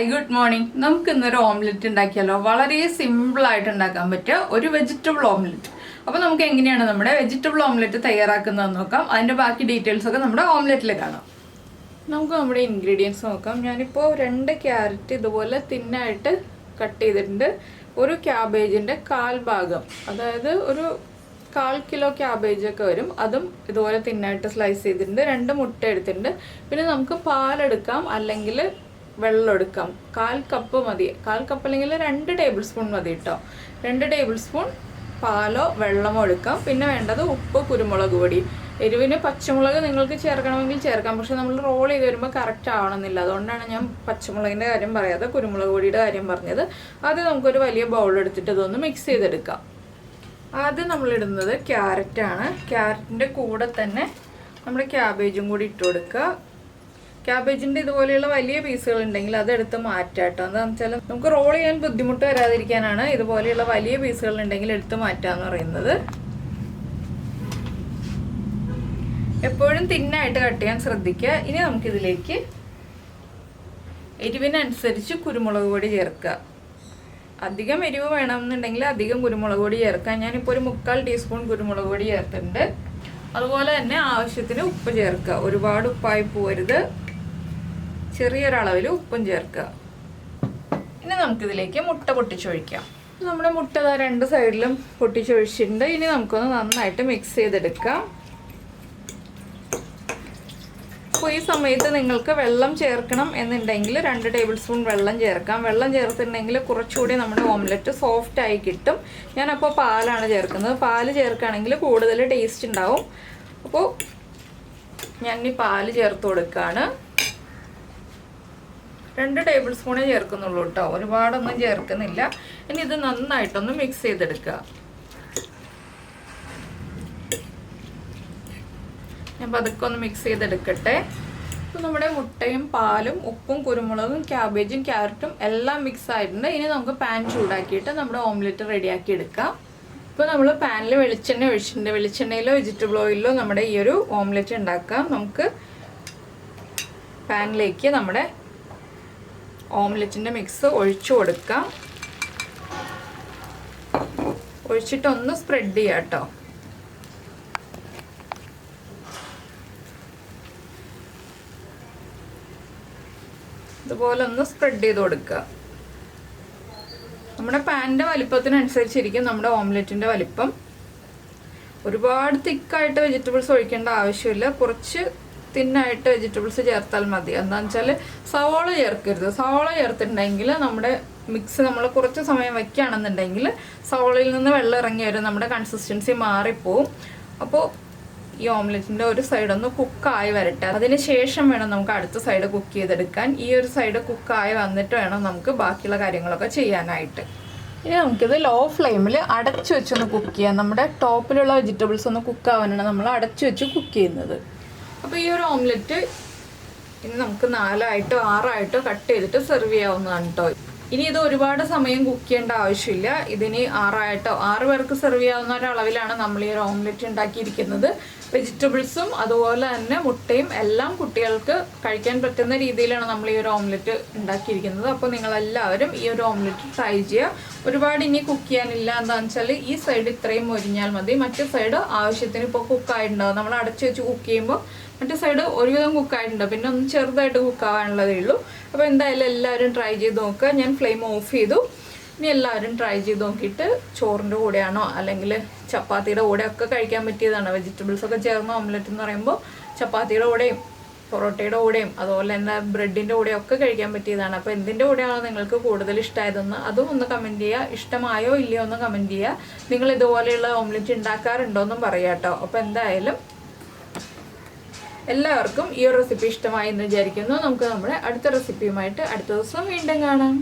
Hi good morning. നമുക്ക് ഇന്നൊരു omelette ഉണ്ടാക്കിയാലോ. വളരെ സിമ്പിൾ ആയിട്ട് ഉണ്ടാക്കാൻ പറ്റിയ ഒരു വെജിറ്റബിൾ ഓംലെറ്റ്. അപ്പോൾ നമുക്ക് എങ്ങനെയാണ് നമ്മുടെ വെജിറ്റബിൾ ഓംലെറ്റ് തയ്യാറാക്കുന്നതെന്ന് നോക്കാം. അതിൻ്റെ ബാക്കി ഡീറ്റെയിൽസ് ഒക്കെ നമ്മുടെ ഓംലെറ്റിൽ കാണാം. നമുക്ക് നമ്മുടെ ഇൻഗ്രീഡിയൻസ് നോക്കാം. ഞാനിപ്പോൾ 2 ക്യാരറ്റ് ഇതുപോലെ തിന്നായിട്ട് കട്ട് ചെയ്തിട്ടുണ്ട്. ഒരു ക്യാബേജിൻ്റെ 1/4 ഭാഗം, അതായത് ഒരു 1/4 കിലോ ക്യാബേജ് ഒക്കെ വരും, അതും ഇതുപോലെ തിന്നായിട്ട് സ്ലൈസ് ചെയ്തിട്ടുണ്ട്. 2 മുട്ട എടുത്തിട്ടുണ്ട്. പിന്നെ നമുക്ക് പാലെടുക്കാം, അല്ലെങ്കിൽ വെള്ളം എടുക്കാം. 1/4 കപ്പ് മതി. 1/4 കപ്പ് അല്ലെങ്കിൽ 2 ടേബിൾ സ്പൂൺ മതി കേട്ടോ. 2 ടേബിൾ സ്പൂൺ പാലോ വെള്ളമോ എടുക്കാം. പിന്നെ വേണ്ടത് ഉപ്പ്, കുരുമുളക് പൊടി. എരിവിന് പച്ചമുളക് നിങ്ങൾക്ക് ചേർക്കണമെങ്കിൽ ചേർക്കാം, പക്ഷെ നമ്മൾ റോൾ ചെയ്ത് വരുമ്പോൾ കറക്റ്റ് ആവണമെന്നില്ല. അതുകൊണ്ടാണ് ഞാൻ പച്ചമുളകിൻ്റെ കാര്യം പറയാതെ കുരുമുളക് പൊടിയുടെ കാര്യം പറഞ്ഞത്. ആദ്യം നമുക്കൊരു വലിയ ബൗൾ എടുത്തിട്ട് ഇതൊന്ന് മിക്സ് ചെയ്തെടുക്കാം. ആദ്യം നമ്മളിടുന്നത് ക്യാരറ്റാണ്. ക്യാരറ്റിൻ്റെ കൂടെ തന്നെ നമ്മുടെ ക്യാബേജും കൂടി ഇട്ട് കൊടുക്കുക. ക്യാബേജിൻ്റെ ഇതുപോലെയുള്ള വലിയ പീസുകൾ ഉണ്ടെങ്കിൽ അതെടുത്ത് മാറ്റാം കേട്ടോ. എന്താണെന്ന് വെച്ചാൽ നമുക്ക് റോൾ ചെയ്യാൻ ബുദ്ധിമുട്ട് വരാതിരിക്കാനാണ് ഇതുപോലെയുള്ള വലിയ പീസുകൾ ഉണ്ടെങ്കിൽ എടുത്ത് മാറ്റാന്ന് പറയുന്നത്. എപ്പോഴും തിന്നായിട്ട് കട്ട് ചെയ്യാൻ ശ്രദ്ധിക്കുക. ഇനി നമുക്കിതിലേക്ക് എരിവിനനുസരിച്ച് കുരുമുളക് പൊടി ചേർക്കുക. അധികം എരിവ് വേണമെന്നുണ്ടെങ്കിൽ അധികം കുരുമുളക് പൊടി ചേർക്കാം. ഞാനിപ്പോൾ ഒരു 3/4 ടീസ്പൂൺ കുരുമുളക് പൊടി ചേർത്തിട്ടുണ്ട്. അതുപോലെ തന്നെ ആവശ്യത്തിന് ഉപ്പ് ചേർക്കുക. ഒരുപാട് ഉപ്പായി പോരുത്, ചെറിയൊരളവിൽ ഉപ്പും ചേർക്കുക. ഇനി നമുക്കിതിലേക്ക് മുട്ട പൊട്ടിച്ചൊഴിക്കാം. നമ്മുടെ മുട്ട 2 സൈഡിലും പൊട്ടിച്ചൊഴിച്ചിട്ടുണ്ട്. ഇനി നമുക്കൊന്ന് നന്നായിട്ട് മിക്സ് ചെയ്തെടുക്കാം. അപ്പോൾ ഈ സമയത്ത് നിങ്ങൾക്ക് വെള്ളം ചേർക്കണം എന്നുണ്ടെങ്കിൽ 2 ടേബിൾ സ്പൂൺ വെള്ളം ചേർക്കാം. വെള്ളം ചേർത്തിട്ടുണ്ടെങ്കിൽ കുറച്ചുകൂടി നമ്മുടെ ഓംലെറ്റ് സോഫ്റ്റ് ആയി കിട്ടും. ഞാനപ്പോൾ പാലാണ് ചേർക്കുന്നത്. പാല് ചേർക്കുകയാണെങ്കിൽ കൂടുതൽ ടേസ്റ്റ് ഉണ്ടാവും. അപ്പോൾ ഞാൻ ഈ പാല് ചേർത്ത് കൊടുക്കുകയാണ്. 2 ടേബിൾ സ്പൂണേ ചേർക്കുന്നുള്ളൂ കേട്ടോ, ഒരുപാടൊന്നും ചേർക്കുന്നില്ല. ഇനി ഇത് നന്നായിട്ടൊന്ന് മിക്സ് ചെയ്തെടുക്കുക. ഞാൻ പതുക്കെ ഒന്ന് മിക്സ് ചെയ്തെടുക്കട്ടെ. ഇപ്പോൾ നമ്മുടെ മുട്ടയും പാലും ഉപ്പും കുരുമുളകും ക്യാബേജും ക്യാരറ്റും എല്ലാം മിക്സ് ആയിട്ടുണ്ട്. ഇനി നമുക്ക് പാൻ ചൂടാക്കിയിട്ട് നമ്മുടെ ഓംലെറ്റ് റെഡിയാക്കി എടുക്കാം. ഇപ്പോൾ നമ്മൾ പാനിൽ വെളിച്ചെണ്ണ ഒഴിച്ചിട്ടുണ്ട്. വെളിച്ചെണ്ണയിലോ വെജിറ്റബിൾ ഓയിലിലോ നമ്മുടെ ഈ ഒരു ഓംലെറ്റ് ഉണ്ടാക്കാം. നമുക്ക് പാനിലേക്ക് നമ്മുടെ ഓംലെറ്റിൻ്റെ മിക്സ് ഒഴിച്ചു കൊടുക്കാം. ഒഴിച്ചിട്ടൊന്ന് സ്പ്രെഡ് ചെയ്യാം കേട്ടോ. ഇതുപോലെ ഒന്ന് സ്പ്രെഡ് ചെയ്ത് കൊടുക്കുക. നമ്മുടെ പാനിൻ്റെ വലിപ്പത്തിനനുസരിച്ചിരിക്കും നമ്മുടെ ഓംലെറ്റിൻ്റെ വലിപ്പം. ഒരുപാട് തിക്കായിട്ട് വെജിറ്റബിൾസ് ഒഴിക്കേണ്ട ആവശ്യമില്ല. കുറച്ച് തിന്നായിട്ട് വെജിറ്റബിൾസ് ചേർത്താൽ മതി. എന്താണെന്ന് വെച്ചാൽ സവോള ചേർക്കരുത്. സവോള ചേർത്തിട്ടുണ്ടെങ്കിൽ നമ്മുടെ മിക്സ് നമ്മൾ കുറച്ച് സമയം വയ്ക്കുകയാണെന്നുണ്ടെങ്കിൽ സവോളയിൽ നിന്ന് വെള്ളം ഇറങ്ങി വരും, നമ്മുടെ കൺസിസ്റ്റൻസി മാറിപ്പോവും. അപ്പോൾ ഈ ഓംലെറ്റിൻ്റെ ഒരു സൈഡ് ഒന്ന് കുക്കായി വരട്ടെ. അതിന് ശേഷം വേണം നമുക്ക് അടുത്ത സൈഡ് കുക്ക് ചെയ്തെടുക്കാൻ. ഈ ഒരു സൈഡ് കുക്കായി വന്നിട്ട് വേണം നമുക്ക് ബാക്കിയുള്ള കാര്യങ്ങളൊക്കെ ചെയ്യാനായിട്ട്. ഇനി നമുക്കിത് ലോ ഫ്ലെയിമിൽ അടച്ചു വെച്ചൊന്ന് കുക്ക് ചെയ്യാം. നമ്മുടെ ടോപ്പിലുള്ള വെജിറ്റബിൾസ് ഒന്ന് കുക്കാവാനാണ് നമ്മൾ അടച്ചു വെച്ച് കുക്ക് ചെയ്യുന്നത്. അപ്പോൾ ഈ ഒരു ഓംലെറ്റ് ഇനി നമുക്ക് 4ആയിട്ടോ 6ആയിട്ടോ കട്ട് ചെയ്തിട്ട് സെർവ് ചെയ്യാവുന്നതാണ് കേട്ടോ. ഇനി ഇത് ഒരുപാട് സമയം കുക്ക് ചെയ്യേണ്ട ആവശ്യമില്ല. ഇതിന് 6ആയിട്ടോ 6 പേർക്ക് സെർവ് ചെയ്യാവുന്ന ഒരളവിലാണ് നമ്മൾ ഈ ഒരു ഓംലെറ്റ് ഉണ്ടാക്കിയിരിക്കുന്നത്. വെജിറ്റബിൾസും അതുപോലെ തന്നെ മുട്ടയും എല്ലാം കുട്ടികൾക്ക് കഴിക്കാൻ പറ്റുന്ന രീതിയിലാണ് നമ്മൾ ഈ ഒരു ഓംലെറ്റ് ഉണ്ടാക്കിയിരിക്കുന്നത്. അപ്പോൾ നിങ്ങളെല്ലാവരും ഈ ഒരു ഓംലെറ്റ് ട്രൈ ചെയ്യുക. ഒരുപാട് ഇനി കുക്ക് ചെയ്യാനില്ല. എന്താണെന്ന് വെച്ചാൽ ഈ സൈഡ് ഇത്രയും മൊരിഞ്ഞാൽ മതി. മറ്റേ സൈഡ് ആവശ്യത്തിന് ഇപ്പോൾ കുക്കായിട്ടുണ്ടാവും. നമ്മൾ അടച്ചു വെച്ച് കുക്ക് ചെയ്യുമ്പോൾ മറ്റേ സൈഡ് ഒരുവിധം കുക്കായിട്ടുണ്ട്, പിന്നെ ഒന്ന് ചെറുതായിട്ട് കുക്കാവാനുള്ളതേ ഉള്ളൂ. അപ്പോൾ എന്തായാലും എല്ലാവരും ട്രൈ ചെയ്ത് നോക്കുക. ഞാൻ ഫ്ലെയിം ഓഫ് ചെയ്തു. ഇനി എല്ലാവരും ട്രൈ ചെയ്ത് നോക്കിയിട്ട് ചോറിൻ്റെ കൂടെയാണോ അല്ലെങ്കിൽ ചപ്പാത്തിയുടെ കൂടെ ഒക്കെ കഴിക്കാൻ പറ്റിയതാണ്. വെജിറ്റബിൾസ് ഒക്കെ ചേർന്ന ഓംലെറ്റ് എന്ന് പറയുമ്പോൾ ചപ്പാത്തിയുടെ കൂടെയും പൊറോട്ടയുടെ കൂടെയും അതുപോലെ തന്നെ ബ്രെഡിൻ്റെ കൂടെയൊക്കെ കഴിക്കാൻ പറ്റിയതാണ്. അപ്പോൾ എന്തിൻ്റെ കൂടെയാണോ നിങ്ങൾക്ക് കൂടുതൽ ഇഷ്ടമായതെന്ന് അതും ഒന്ന് കമൻറ്റ് ചെയ്യുക. ഇഷ്ടമായോ ഇല്ലയോ ഒന്ന് കമൻറ്റ് ചെയ്യുക. നിങ്ങൾ ഇതുപോലെയുള്ള ഓംലെറ്റ് ഉണ്ടാക്കാറുണ്ടോ എന്നും പറയാം കേട്ടോ. അപ്പോൾ എന്തായാലും എല്ലാവർക്കും ഈ ഒരു റെസിപ്പി ഇഷ്ടമായി എന്ന് വിചാരിക്കുന്നു. നമുക്ക് നമ്മുടെ അടുത്ത റെസിപ്പിയുമായിട്ട് അടുത്ത ദിവസം വീണ്ടും കാണാം.